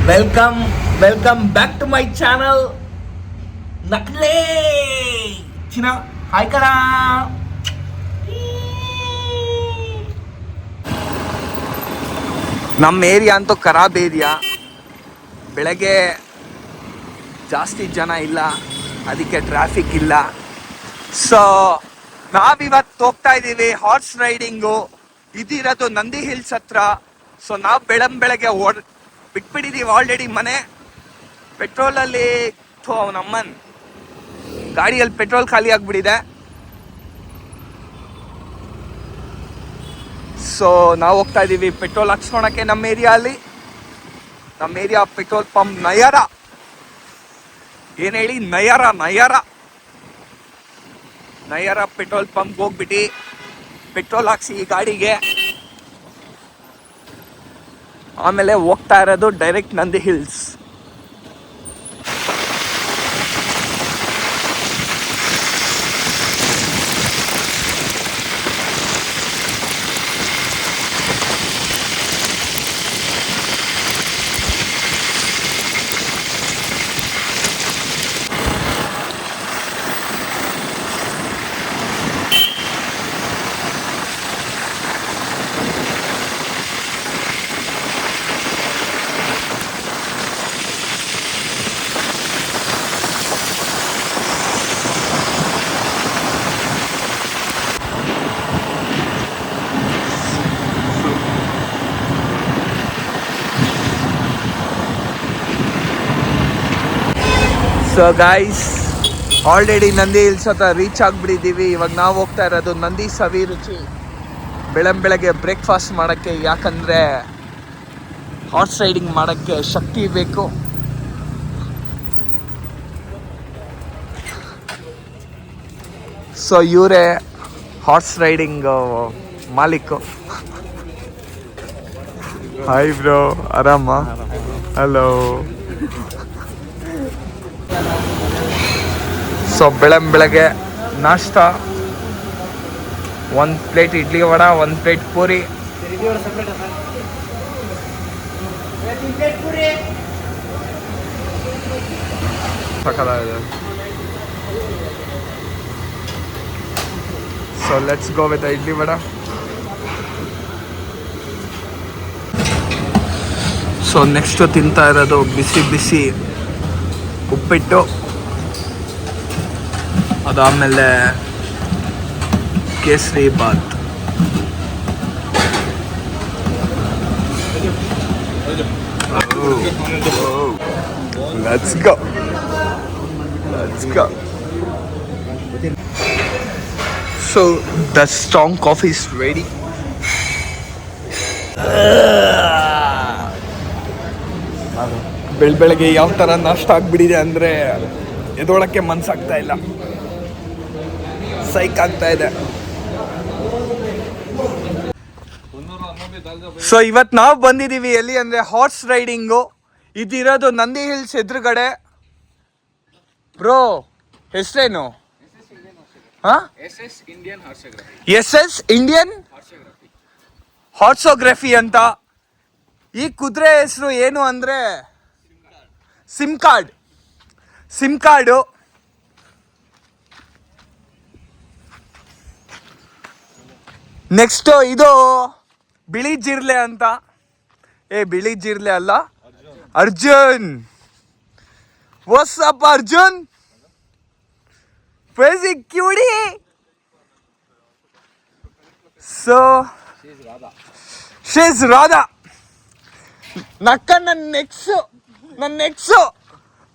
Welcome welcome back to my channel ನಕ್ಲೇ ಚಿನ್ನ hi ಕಣ. ನಮ್ಮ ಏರಿಯಾ ಅಂತೂ ಖರಾಬ್ ಏರಿಯಾ. ಬೆಳಗ್ಗೆ ಜಾಸ್ತಿ ಜನ ಇಲ್ಲ, ಅದಕ್ಕೆ ಟ್ರಾಫಿಕ್ ಇಲ್ಲ. ಸೊ ನಾವಿವತ್ತು ಹೋಗ್ತಾ ಇದ್ದೀವಿ ಹಾರ್ಸ್ ರೈಡಿಂಗು. ಇದಿರೋದು ನಂದಿ ಹಿಲ್ಸ್ ಹತ್ರ. ಸೊ ನಾವು ಬೆಳಗ್ಗೆ ಬಿಟ್ಬಿಟ್ಟಿದ್ದೀವಿ ಆಲ್ರೆಡಿ ಮನೆ. ಪೆಟ್ರೋಲಲ್ಲಿ ನಮ್ಮನ್ ಗಾಡಿಯಲ್ಲಿ ಪೆಟ್ರೋಲ್ ಖಾಲಿ ಆಗಿಬಿಟ್ಟಿದೆ. ಸೊ ನಾವು ಹೋಗ್ತಾ ಇದ್ದೀವಿ ಪೆಟ್ರೋಲ್ ಹಾಕ್ಸ್ಕೊಳಕ್ಕೆ. ನಮ್ಮ ಏರಿಯಾ ಪೆಟ್ರೋಲ್ ಪಂಪ್ ನಯರ. ಏನು ಹೇಳಿ, ನಯರ ಪೆಟ್ರೋಲ್ ಪಂಪ್ ಹೋಗ್ಬಿಟ್ಟು ಪೆಟ್ರೋಲ್ ಹಾಕ್ಸಿ ಈ ಗಾಡಿಗೆ. ಆಮೇಲೆ ಹೋಗ್ತಾ ಇರೋದು direct Nandi hills. So guys, already Nandi hills ಹತ್ರ ರೀಚ್ ಆಗಿಬಿಟ್ಟಿದ್ದೀವಿ. ಇವಾಗ ನಾವು ಹೋಗ್ತಾ ಇರೋದು ನಂದಿ ಸವಿ ರುಚಿ. ಬೆಳಗ್ಗೆ ಬ್ರೇಕ್ಫಾಸ್ಟ್ ಮಾಡೋಕ್ಕೆ, ಯಾಕಂದರೆ ಹಾರ್ಸ್ ರೈಡಿಂಗ್ ಮಾಡೋಕ್ಕೆ ಶಕ್ತಿ ಬೇಕು. ಸೊ ಇವರೇ ಹಾರ್ಸ್ ರೈಡಿಂಗ್ ಮಾಲೀಕು. ಹಾಯ್ ಬ್ರೋ, ಆರಾಮ? ಹಲೋ. ಸೊ ಬೆಳಗ್ಗೆ ನಾಷ್ಟ, 1 plate idli vada, 1 plate puri. So let's go with idli vada. So next ತಿಂತಾ ಇರೋದು ಬಿಸಿ ಉಪ್ಪಿಟ್ಟು. ಅದಾದಮೇಲೆ kesari bath. Let's go. So the strong coffee is ready. ಬೆಳಗ್ಗೆ ಯಾವ ಥರ ನಾಷ್ಟ ಆಗಿಬಿಟ್ಟಿದೆ ಅಂದರೆ ಎದೊಳಕ್ಕೆ ಮನಸ್ಸಾಗ್ತಾ ಇಲ್ಲ, ಸೈಕ್ ಆಗ್ತಾ ಇದೆ. ಸೊ ಇವತ್ತು ನಾವು ಬಂದಿದ್ದೀವಿ ಎಲ್ಲಿ ಅಂದರೆ ಹಾರ್ಸ್ ರೈಡಿಂಗು. ಇದಿರೋದು ನಂದಿ ಹಿಲ್ಸ್ ಎದುರುಗಡೆ. ಬ್ರೋ ಹೆಸರೇನು? SS ಇಂಡಿಯನ್ ಹಾರ್ಸೋಗ್ರಫಿ ಅಂತ. ಈ ಕುದುರೆ ಹೆಸರು ಏನು ಅಂದರೆ ಸಿಮ್ ಕಾರ್ಡು. ನೆಕ್ಸ್ಟು ಇದು ಬಿಳಿ ಜಿರ್ಲೆ ಅಂತ. ಬಿಳಿ ಜಿರ್ಲೆ ಅಲ್ಲ, Arjun. What's up Arjun? Crazy cutie. So she's Radha.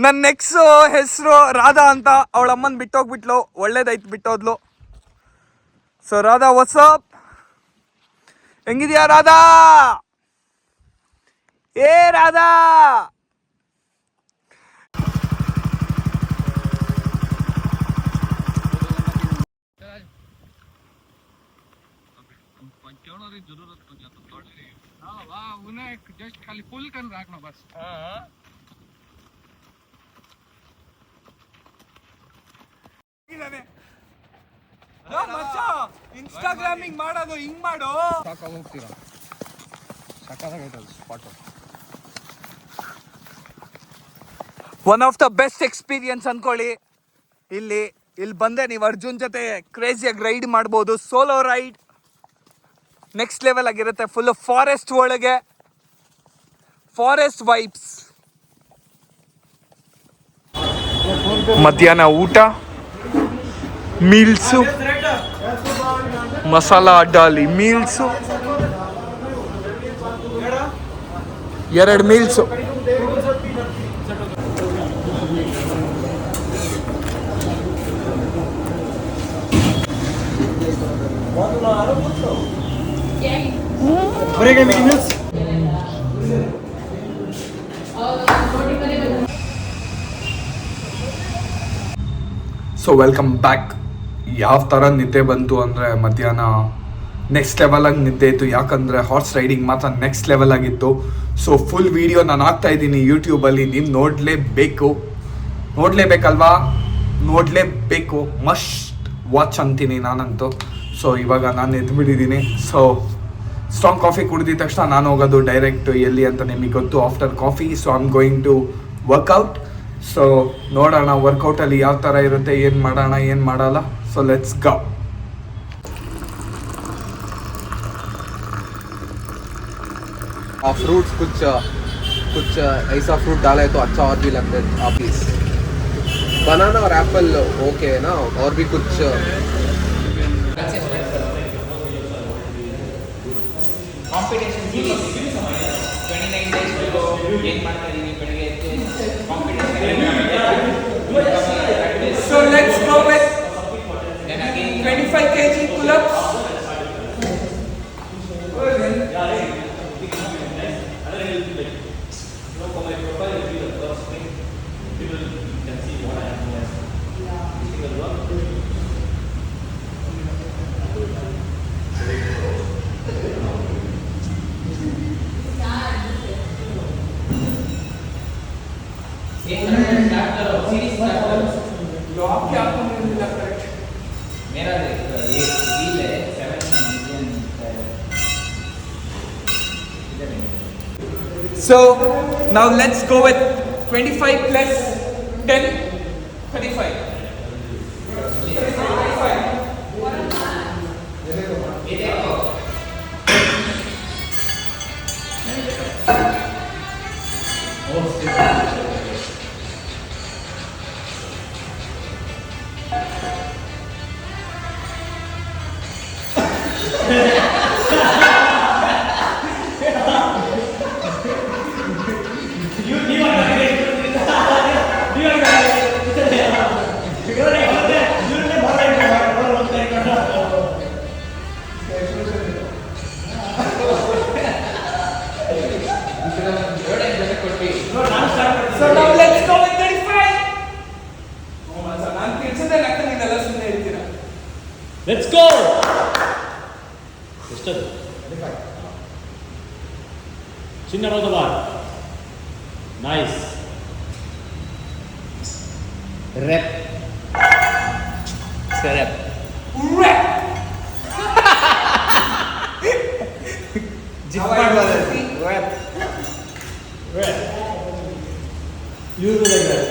ನನ್ನ ನೆಕ್ಸು ಹೆಸರು ರಾಧಾ ಅಂತ. ಅವಳ ಅಮ್ಮನ ಬಿಟ್ಟೋಗ್ಬಿಟ್ಲು, ಒಳ್ಳೇದಾಯ್ತು ಬಿಟ್ಟೋದ್ಲು. So Radha, what's up? ಹೆಂಗಿದ್ಯಾ ರಾಧಾ? ರಾಧಾ, जस्ट खाली पुल कर रखना बस. ಇನ್ಸ್ಟಾಗ್ರಾಮಿಂಗ್ ಮಾಡೋದು ಹಿಂಗ್ ಮಾಡು. ಹೋಗ್ತೀರಾ? ಸಕ್ಕತ್ತಾಗೈತೆ spot. One of the best experience ಅನ್ಕೊಳ್ಳಿ. ಇಲ್ಲಿ ಬಂದೆ ನೀವು ಅರ್ಜುನ್ ಜೊತೆ ಕ್ರೇಜಿಯಾಗಿ ರೈಡ್ ಮಾಡ್ಬೋದು. ಸೋಲೋ ರೈಡ್ ನೆಕ್ಸ್ಟ್ ಲೆವೆಲ್ ಆಗಿರುತ್ತೆ. ಫುಲ್ ಫಾರೆಸ್ಟ್ ಒಳಗೆ, ಫಾರೆಸ್ಟ್ ವೈಬ್ಸ್. ಮಧ್ಯಾಹ್ನ ಊಟ, ಮೀಲ್ಸು, ಮಸಾಲಾ ಡಾಲಿ meals, 2 meals. So welcome back. ಯಾವ ಥರ ನಿದ್ದೆ ಬಂತು ಅಂದರೆ ಮಧ್ಯಾಹ್ನ ನೆಕ್ಸ್ಟ್ ಲೆವೆಲಾಗಿ ನಿದ್ದೆ ಇತ್ತು. ಯಾಕಂದರೆ ಹಾರ್ಸ್ ರೈಡಿಂಗ್ ಮಾತ್ರ ನೆಕ್ಸ್ಟ್ ಲೆವೆಲ್ ಆಗಿತ್ತು. ಸೊ ಫುಲ್ ವೀಡಿಯೋ ನಾನು ಹಾಕ್ತಾ ಇದ್ದೀನಿ ಯೂಟ್ಯೂಬಲ್ಲಿ, ನೀವು ನೋಡಲೇಬೇಕಲ್ವಾ, ನೋಡಲೇಬೇಕು, ಮಸ್ಟ್ ವಾಚ್ ಅಂತೀನಿ ನಾನಂತೂ. ಸೊ ಇವಾಗ ನಾನು ಎದ್ಬಿಟ್ಟಿದ್ದೀನಿ. ಸೊ ಸ್ಟ್ರಾಂಗ್ ಕಾಫಿ ಕುಡಿದಿದ ತಕ್ಷಣ ನಾನು ಹೋಗೋದು ಡೈರೆಕ್ಟ್ ಎಲ್ಲಿ ಅಂತ ನಿಮಗೆ ಗೊತ್ತು, after coffee. So I am going to workout. So ನೋಡೋಣ ವರ್ಕೌಟಲ್ಲಿ ಯಾವ ಥರ ಇರುತ್ತೆ, ಏನು ಮಾಡೋಣ ಏನು ಮಾಡಲ್ಲ. So let's go. फ्रूट्स कुछ ऐसा फ्रूट डाला है तो अच्छा और भी लगता है प्लीज. बनाना और एप्पल ओके है ना, और भी कुछ ಕಾಂಪಿಟೇಷನ್ 29 ಡೇಸ್ ಏನು ಮಾಡ್ತಾ ಇದ್ದೀನಿ ಬೆಳಿಗ್ಗೆ competition. So let's go with 25 kg pull-ups. मेरा एक डील है 7 million. So now let's go with 25 plus 10, 35. So now let's go with 35. ನಾನು ತಿಳ್ಸದೆ ನಕ್ಕ ನೀನೆಲ್ಲ ಸುಮ್ಮನೆ ಹೇಳ್ತೀರಾ. Let's go. ಎಷ್ಟದು? ಚಿನ್ನರೋದ ಬಾರ್. ನೈಸ್. ರೆಪ್ ಸೆರಪ್ ಜಿಪ್ ಮಾಡ್ಬೋದು. Rep You do like that.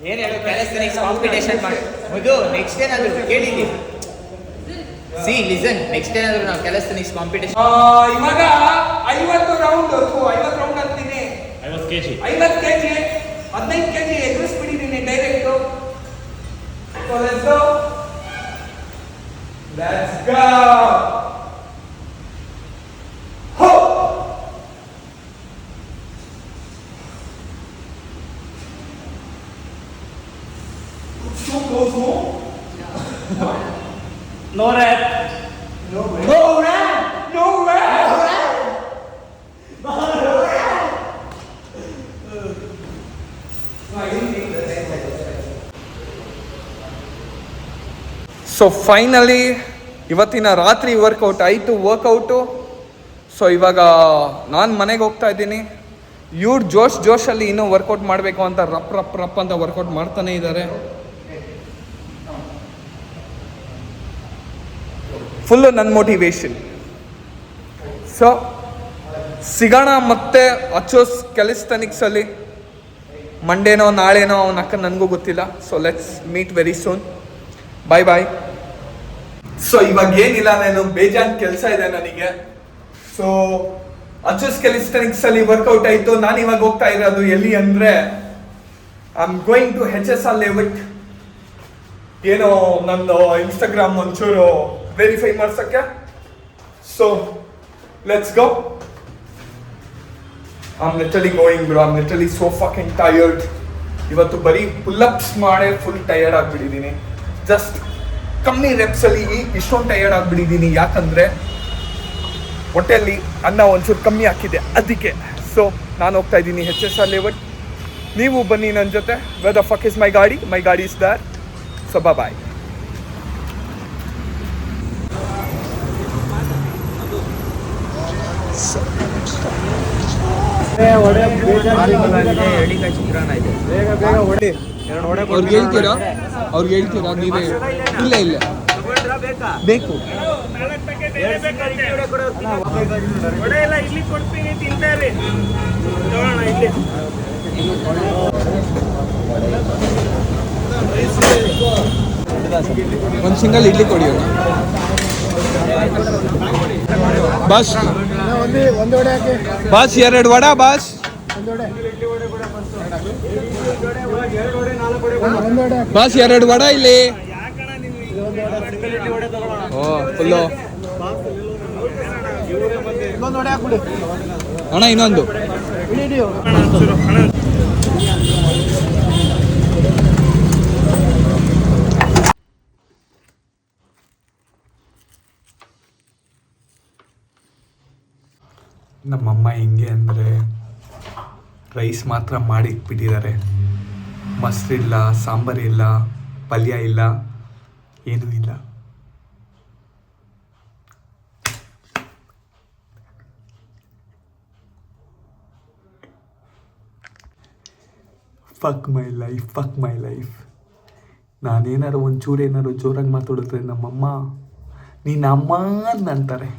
ಏನು ಹೇಳು, ಕ್ಯಾಲಿಸ್ಥೆನಿಕ್ಸ್ ಕಾಂಪಿಟೇಷನ್ ಮಾಡಿ ಇದು ನೆಕ್ಸ್ಟ್ ಏನಾದರೂ ಕೇಳಿದ್ದೀವಿ. ಸಿ ಲಿಸನ್, ನೆಕ್ಸ್ಟ್ ಏನಾದರೂ ನಾವು ಕ್ಯಾಲಿಸ್ಥೆನಿಕ್ಸ್ ಕಾಂಪಿಟೇಷನ್ ಇವಾಗ 50 ರೌಂಡ್ 50 ರೌಂಡ್ ಅಂತೀನಿ. 50 kg. 50 kg 15 kg ಎದುರಿಸ್ಬಿಟ್ಟಿದ್ದೀನಿ direct. So let's go. Let's go. Ho. So close, no? No rep. No way. No way. No way. So finally ಇವತ್ತಿನ ರಾತ್ರಿ ವರ್ಕೌಟ್ ಆಯಿತು, ವರ್ಕೌಟು. ಸೊ ಇವಾಗ ನಾನು ಮನೆಗೆ ಹೋಗ್ತಾ ಇದ್ದೀನಿ. ಇವ್ರು ಜೋಶಲ್ಲಿ ಇನ್ನೂ ವರ್ಕೌಟ್ ಮಾಡಬೇಕು ಅಂತ ರಪ್ ಅಂತ ವರ್ಕೌಟ್ ಮಾಡ್ತಾನೆ ಇದ್ದಾರೆ. ಫುಲ್ಲು ನನ್ನ ಮೋಟಿವೇಶನ್. ಸೊ ಸಿಗೋಣ ಮತ್ತೆ ಅಚೋಸ್ ಕ್ಯಾಲಿಸ್ಥೆನಿಕ್ಸಲ್ಲಿ ಮಂಡೇನೋ ನಾಳೆನೋ ಅವನ ಅಕ್ಕ ನನಗೂ ಗೊತ್ತಿಲ್ಲ. So let's meet very soon. Bye bye. So ಇವಾಗ ಏನಿಲ್ಲ, ನಾನು ಬೇಜಾನ್ ಕೆಲಸ ಇದೆ ನನಗೆ. ಸೊ ಅಚೋಸ್ ಕ್ಯಾಲಿಸ್ಥೆನಿಕ್ಸಲ್ಲಿ ವರ್ಕೌಟ್ ಆಯಿತು. ನಾನು ಇವಾಗ ಹೋಗ್ತಾ ಇರೋದು ಎಲ್ಲಿ ಅಂದರೆ I am going to HSR layout. ಏನೋ ನನ್ನ ಇನ್ಸ್ಟಾಗ್ರಾಮ್ ಒಂಚೂರು ವೆರಿಫೈ ಮಾಡ್ಸೋಕ್ಕೆ. So let's go. I'm literally going, bro. I'm literally so fucking tired. ಇವತ್ತು ಬರೀ ಪುಲ್-ಅಪ್ಸ್ ಮಾಡೇ ಫುಲ್ ಟಯರ್ಡ್ ಆಗಿಬಿಟ್ಟಿದ್ದೀನಿ. ಜಸ್ಟ್ ಕಮ್ಮಿ ರೆಪ್ಸಲ್ಲಿ ಇಷ್ಟೊಂದು ಟಯರ್ಡ್ ಆಗಿಬಿಟ್ಟಿದ್ದೀನಿ. ಯಾಕಂದರೆ ಹೊಟ್ಟೆಯಲ್ಲಿ ಅನ್ನ ಒಂಚೂರು ಕಮ್ಮಿ ಹಾಕಿದೆ ಅದಕ್ಕೆ. ಸೊ ನಾನು ಹೋಗ್ತಾ ಇದ್ದೀನಿ HSR ಲೆವೆಟ್. ನೀವು ಬನ್ನಿ ನನ್ನ ಜೊತೆ. Where the fuck is my ಗಾಡಿ? ಮೈ ಗಾಡಿ ಇಸ್ ದರ್. So bye. ಅವ್ರಿಗೆ ಹೇಳ್ತೀರಾ ನೀವೇ? ಇಲ್ಲ ಬೇಕು. ಒಂದು ಸಿಂಗಲ್ ಇಡ್ಲಿ ಕೊಡಿ bus. Bus 2 vada bus. Bus 2 vada ಇಲ್ಲಿ. ಓ ಫುಲ್ಲು ಅಣ್ಣ. ಇನ್ನೊಂದು ನಮ್ಮಮ್ಮ ಹೆಂಗೆ ಅಂದರೆ ರೈಸ್ ಮಾತ್ರ ಮಾಡಿ ಇಟ್ಬಿಟ್ಟಿದ್ದಾರೆ. ಮೊಸರಿಲ್ಲ, ಸಾಂಬಾರಿಲ್ಲ, ಪಲ್ಯ ಇಲ್ಲ, ಏನೂ ಇಲ್ಲ. Fuck my life. ನಾನೇನಾರು ಒಂಚೂರು ಏನಾರು ಜೋರಾಗಿ ಮಾತಾಡಿದ್ರೆ ನಮ್ಮಮ್ಮ ನೀನು ಅಮ್ಮ ಅಂತಾರೆ.